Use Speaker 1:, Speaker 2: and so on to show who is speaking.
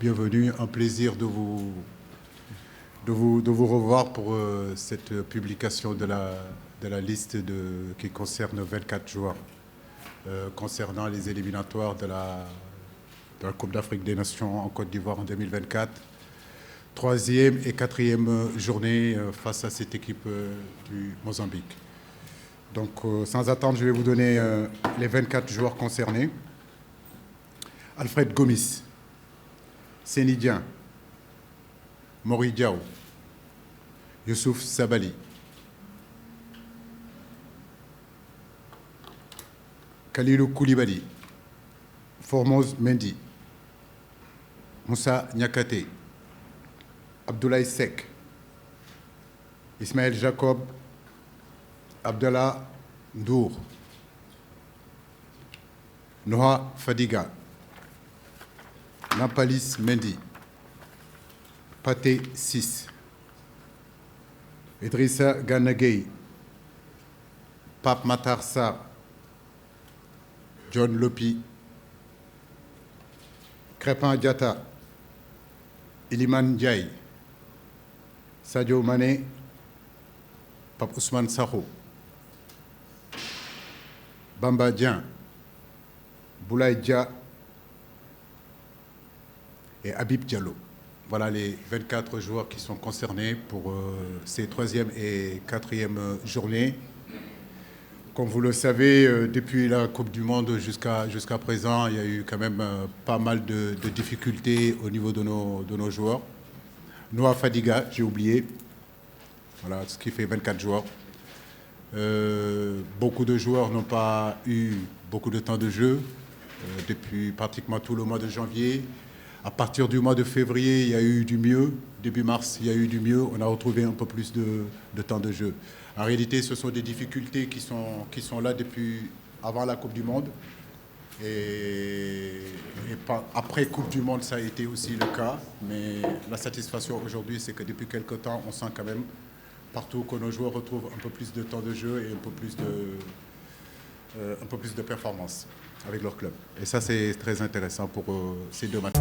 Speaker 1: bienvenue. Un plaisir de vous revoir pour cette publication de la liste qui concerne 24 joueurs concernant les éliminatoires de la Coupe d'Afrique des Nations en Côte d'Ivoire en 2024. Troisième et quatrième journée face à cette équipe du Mozambique. Donc, sans attendre, je vais vous donner les 24 joueurs concernés. Alfred Gomis, Seny Dieng, Mori Diaw, Youssouf Sabaly, Kalilou Koulibaly, Formose Mendy, Moussa Niakhaté, Abdoulaye Seck, Ismaël Jacob, Abdallah Ndour, Noah Fadiga, Nampalis Mendy, Pathé Ciss, Idrissa Gana Gueye, Pape Matar Sarr, John Lopi, Crépin Diatta, Iliman Ndiaye, Sadio Mané, Pape Ousmane Sakho, Bamba Dieng, Boulaye Dia et Habib Diallo. Voilà les 24 joueurs qui sont concernés pour ces troisième et quatrième journées. Comme vous le savez, depuis la Coupe du Monde jusqu'à présent, il y a eu quand même pas mal de difficultés au niveau de nos joueurs. Noah Fadiga, j'ai oublié, voilà, ce qui fait 24 joueurs. Beaucoup de joueurs n'ont pas eu beaucoup de temps de jeu depuis pratiquement tout le mois de janvier. À partir du mois de février, il y a eu du mieux. Début mars, il y a eu du mieux. On a retrouvé un peu plus de temps de jeu. En réalité, ce sont des difficultés qui sont là depuis avant la Coupe du Monde. Et après Coupe du Monde, ça a été aussi le cas. Mais la satisfaction aujourd'hui, c'est que depuis quelque temps, on sent quand même partout que nos joueurs retrouvent un peu plus de temps de jeu et un peu plus de performance avec leur club. Et ça, c'est très intéressant pour ces deux matchs.